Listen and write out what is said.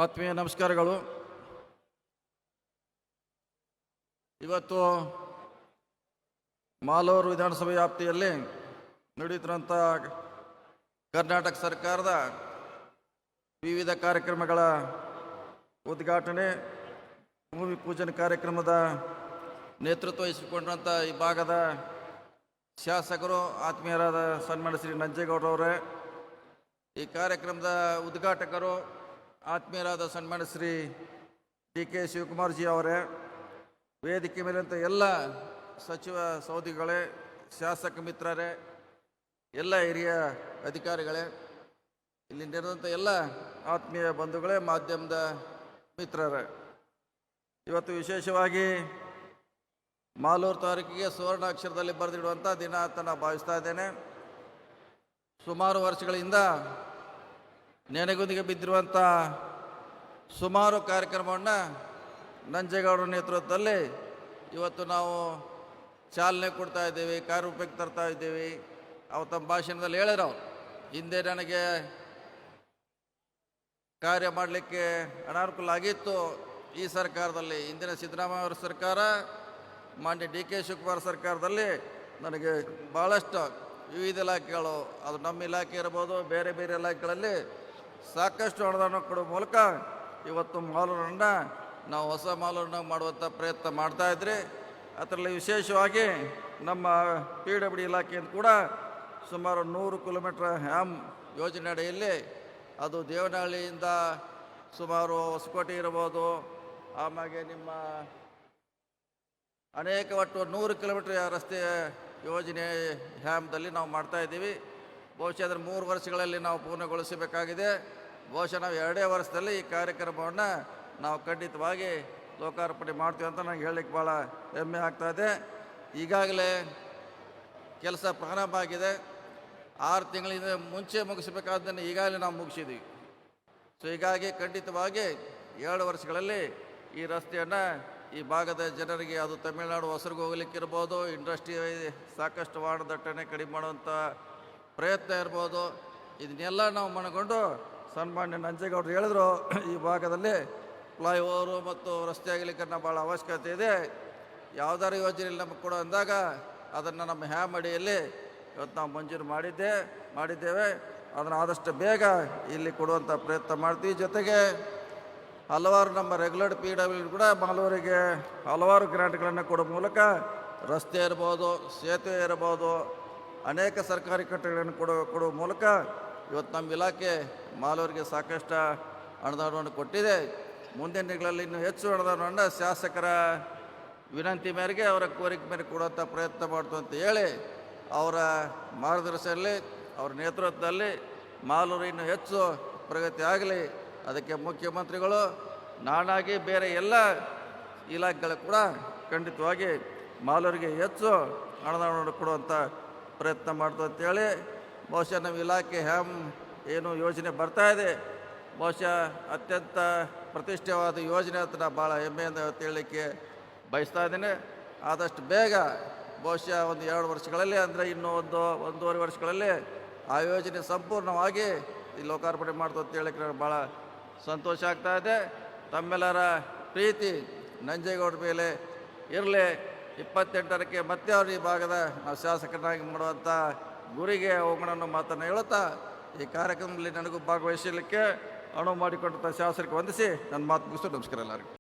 ಆತ್ಮೀಯ ನಮಸ್ಕಾರಗಳು. ಇವತ್ತು ಮಾಲೂರು ವಿಧಾನಸಭೆ ವ್ಯಾಪ್ತಿಯಲ್ಲಿ ನಡೆಯುತ್ತಿರುವಂಥ ಕರ್ನಾಟಕ ಸರ್ಕಾರದ ವಿವಿಧ ಕಾರ್ಯಕ್ರಮಗಳ ಉದ್ಘಾಟನೆ, ಭೂಮಿ ಪೂಜನೆ ಕಾರ್ಯಕ್ರಮದ ನೇತೃತ್ವ ವಹಿಸಿಕೊಂಡಂಥ ಈ ಭಾಗದ ಶಾಸಕರು, ಆತ್ಮೀಯರಾದ ಸನ್ಮಾನ್ಯ ಶ್ರೀ ನಂಜೇಗೌಡರವರೇ, ಈ ಕಾರ್ಯಕ್ರಮದ ಉದ್ಘಾಟಕರು ಆತ್ಮೀಯರಾದ ಸನ್ಮಾನ್ಯ ಶ್ರೀ ಡಿ.ಕೆ. ಶಿವಕುಮಾರ್ಜಿ ಅವರೇ, ವೇದಿಕೆ ಮೇಲಿರುವಂಥ ಎಲ್ಲ ಸಚಿವ ಸಹೋದರಿಗಳೇ, ಶಾಸಕ ಮಿತ್ರರೇ, ಎಲ್ಲ ಹಿರಿಯ ಅಧಿಕಾರಿಗಳೇ, ಇಲ್ಲಿ ನೆರೆದಂಥ ಎಲ್ಲ ಆತ್ಮೀಯ ಬಂಧುಗಳೇ, ಮಾಧ್ಯಮದ ಮಿತ್ರರೇ, ಇವತ್ತು ವಿಶೇಷವಾಗಿ ಮಾಲೂರು ತಾಲೂಕಿಗೆ ಸುವರ್ಣಾಕ್ಷರದಲ್ಲಿ ಬರೆದಿಡುವಂಥ ದಿನ ಅಂತ ನಾನು ಭಾವಿಸ್ತಾ ಇದ್ದೇನೆ. ಸುಮಾರು ವರ್ಷಗಳಿಂದ ನೆನೆಗುದಿಗೆ ಬಿದ್ದಿರುವಂಥ ಸುಮಾರು ಕಾರ್ಯಕ್ರಮವನ್ನು ನಂಜೇಗೌಡರ ನೇತೃತ್ವದಲ್ಲಿ ಇವತ್ತು ನಾವು ಚಾಲನೆ ಕೊಡ್ತಾ ಇದ್ದೀವಿ, ಕಾರ್ಯರೂಪಕ್ಕೆ ತರ್ತಾ ಇದ್ದೀವಿ. ಅವ್ರು ತಮ್ಮ ಭಾಷಣದಲ್ಲಿ ಹೇಳಿದ್ರು, ಹಿಂದೆ ನನಗೆ ಕಾರ್ಯ ಮಾಡಲಿಕ್ಕೆ ಅನಾನುಕೂಲ ಆಗಿತ್ತು. ಈ ಸರ್ಕಾರದಲ್ಲಿ, ಹಿಂದಿನ ಸಿದ್ದರಾಮಯ್ಯ ಅವರ ಸರ್ಕಾರ, ಮಾನ್ಯ ಡಿ.ಕೆ. ಶಿವಕುಮಾರ್ ಸರ್ಕಾರದಲ್ಲಿ ನನಗೆ ಭಾಳಷ್ಟು ವಿವಿಧ ಇಲಾಖೆಗಳು, ಅದು ನಮ್ಮ ಇಲಾಖೆ ಇರ್ಬೋದು, ಬೇರೆ ಬೇರೆ ಇಲಾಖೆಗಳಲ್ಲಿ ಸಾಕಷ್ಟು ಅನುದಾನ ಕೊಡುವ ಮೂಲಕ ಇವತ್ತು ಮಾಲೂರನ್ನು ನಾವು ಹೊಸ ಮಾಲೂರನ್ನ ಮಾಡುವಂಥ ಪ್ರಯತ್ನ ಮಾಡ್ತಾಯಿದ್ರಿ. ಅದರಲ್ಲಿ ವಿಶೇಷವಾಗಿ ನಮ್ಮ PWD ಇಲಾಖೆಯಿಂದ ಕೂಡ ಸುಮಾರು 100 ಕಿಲೋಮೀಟ್ರ್ ಹ್ಯಾಮ್ ಯೋಜನೆ ಅಡಿಯಲ್ಲಿ, ಅದು ದೇವನಹಳ್ಳಿಯಿಂದ ಸುಮಾರು ಹೊಸಕೋಟೆ ಇರ್ಬೋದು, ಆಮೇಲೆ ನಿಮ್ಮ ಅನೇಕ ಒಟ್ಟು 100 ಕಿಲೋಮೀಟ್ರ್ ರಸ್ತೆ ಯೋಜನೆ ಹ್ಯಾಮ್ದಲ್ಲಿ ನಾವು ಮಾಡ್ತಾಯಿದ್ದೀವಿ. ಬಹುಶಃ ಅದರ 3 ವರ್ಷಗಳಲ್ಲಿ ನಾವು ಪೂರ್ಣಗೊಳಿಸಬೇಕಾಗಿದೆ. ಬಹುಶಃ ನಾವು 2 ವರ್ಷದಲ್ಲಿ ಈ ಕಾರ್ಯಕ್ರಮವನ್ನು ನಾವು ಖಂಡಿತವಾಗಿ ಲೋಕಾರ್ಪಣೆ ಮಾಡ್ತೀವಿ ಅಂತ ನನಗೆ ಹೇಳಲಿಕ್ಕೆ ಭಾಳ ಹೆಮ್ಮೆ ಆಗ್ತಾಯಿದೆ. ಈಗಾಗಲೇ ಕೆಲಸ ಪ್ರಾರಂಭ ಆಗಿದೆ. 6 ತಿಂಗಳಿಂದ ಮುಂಚೆ ಮುಗಿಸಬೇಕಾದ್ದನ್ನು ಈಗಾಗಲೇ ನಾವು ಮುಗಿಸಿದ್ವಿ. ಸೊ ಹೀಗಾಗಿ ಖಂಡಿತವಾಗಿ 2 ವರ್ಷಗಳಲ್ಲಿ ಈ ರಸ್ತೆಯನ್ನು ಈ ಭಾಗದ ಜನರಿಗೆ, ಅದು ತಮಿಳುನಾಡು ಹೊಸರಿಗೆ ಹೋಗ್ಲಿಕ್ಕಿರ್ಬೋದು, ಇಂಡಸ್ಟ್ರಿ ಸಾಕಷ್ಟು ವಾಹನದಟ್ಟಣೆ ಕಡಿಮೆ ಮಾಡುವಂಥ ಪ್ರಯತ್ನ ಇರ್ಬೋದು, ಇದನ್ನೆಲ್ಲ ನಾವು ಮನಗೊಂಡು ಸನ್ಮಾನ್ಯ ನಂಜೇಗೌಡರು ಹೇಳಿದ್ರು, ಈ ಭಾಗದಲ್ಲಿ ಫ್ಲೈಓವರು ಮತ್ತು ರಸ್ತೆ ಆಗಲಿಕ್ಕೆ ಭಾಳ ಅವಶ್ಯಕತೆ ಇದೆ. ಯಾವುದಾದ್ರು ಯೋಜನೆಯಲ್ಲಿ ನಮಗೆ ಕೊಡು ಅಂದಾಗ ಅದನ್ನು ನಮ್ಮ ಹ್ಯಾಮ್ ಅಡಿಯಲ್ಲಿ ಇವತ್ತು ನಾವು ಮಂಜೂರು ಮಾಡಿದ್ದೇವೆ. ಅದನ್ನು ಆದಷ್ಟು ಬೇಗ ಇಲ್ಲಿ ಕೊಡುವಂಥ ಪ್ರಯತ್ನ ಮಾಡ್ತೀವಿ. ಜೊತೆಗೆ ಹಲವಾರು ನಮ್ಮ ರೆಗ್ಯುಲರ್ PWD ಕೂಡ ಮಾಲೂರಿಗೆ ಹಲವಾರು ಗ್ರಾಂಟ್ಗಳನ್ನು ಕೊಡೋ ಮೂಲಕ ರಸ್ತೆ ಇರ್ಬೋದು, ಸೇತುವೆ ಇರ್ಬೋದು, ಅನೇಕ ಸರ್ಕಾರಿ ಕಟ್ಟಡಗಳನ್ನು ಕೊಡುವ ಮೂಲಕ ಇವತ್ತು ನಮ್ಮ ಇಲಾಖೆ ಮಾಲೂರಿಗೆ ಸಾಕಷ್ಟು ಅನುದಾನವನ್ನು ಕೊಟ್ಟಿದೆ. ಮುಂದಿನ ದಿನಗಳಲ್ಲಿ ಇನ್ನೂ ಹೆಚ್ಚು ಅನುದಾನವನ್ನು ಶಾಸಕರ ವಿನಂತಿ ಮೇರೆಗೆ, ಅವರ ಕೋರಿಕೆ ಮೇರೆಗೆ ಕೊಡುವಂಥ ಪ್ರಯತ್ನ ಮಾಡ್ತು ಅಂತ ಹೇಳಿ, ಅವರ ಮಾರ್ಗದರ್ಶನದಲ್ಲಿ, ಅವರ ನೇತೃತ್ವದಲ್ಲಿ ಮಾಲೂರು ಇನ್ನೂ ಹೆಚ್ಚು ಪ್ರಗತಿ ಆಗಲಿ, ಅದಕ್ಕೆ ಮುಖ್ಯಮಂತ್ರಿಗಳು, ನಾನಾಗಿ ಬೇರೆ ಎಲ್ಲ ಇಲಾಖೆಗಳು ಕೂಡ ಖಂಡಿತವಾಗಿ ಮಾಲೂರಿಗೆ ಹೆಚ್ಚು ಅನುದಾನವನ್ನು ಕೊಡುವಂಥ ಪ್ರಯತ್ನ ಮಾಡ್ತು ಅಂತೇಳಿ, ಬಹುಶಃ ನಮ್ಮ ಇಲಾಖೆ ಹ್ಯಾಮ್ ಏನು ಯೋಜನೆ ಬರ್ತಾಯಿದೆ, ಬಹುಶಃ ಅತ್ಯಂತ ಪ್ರತಿಷ್ಠಿತವಾದ ಯೋಜನೆ ಅಂತ ನಾನು ಭಾಳ ಹೆಮ್ಮೆಯಿಂದ ಹೇಳಲಿಕ್ಕೆ ಬಯಸ್ತಾ ಇದ್ದೇನೆ. ಆದಷ್ಟು ಬೇಗ ಬಹುಶಃ ಒಂದು 2 ವರ್ಷಗಳಲ್ಲಿ, ಅಂದರೆ ಇನ್ನೂ ಒಂದೂವರೆ ವರ್ಷಗಳಲ್ಲಿ ಆ ಯೋಜನೆ ಸಂಪೂರ್ಣವಾಗಿ ಈ ಲೋಕಾರ್ಪಣೆ ಮಾಡ್ತು ಅಂತ ಹೇಳಲಿಕ್ಕೆ ನನಗೆ ಭಾಳ ಸಂತೋಷ ಆಗ್ತಾಯಿದೆ. ತಮ್ಮೆಲ್ಲರ ಪ್ರೀತಿ ನಂಜೇಗೌಡ ಮೇಲೆ ಇರಲಿ. 28ಕ್ಕೆ ಮತ್ತೆ ಅವರು ಈ ಭಾಗದ ನಾವು ಶಾಸಕರಾಗಿ ಮಾಡುವಂಥ ಗುರಿಗೆ ಹೋಗೋಣ ಅನ್ನೋ ಮಾತನ್ನು ಹೇಳುತ್ತಾ, ಈ ಕಾರ್ಯಕ್ರಮದಲ್ಲಿ ನನಗೂ ಭಾಗವಹಿಸಲಿಕ್ಕೆ ಅನುವು ಮಾಡಿಕೊಂಡಂಥ ಶಾಸಕರಿಗೆ ವಂದಿಸಿ ನನ್ನ ಮಾತು ಮುಗಿಸು. ನಮಸ್ಕಾರ ಎಲ್ಲರಿಗೂ.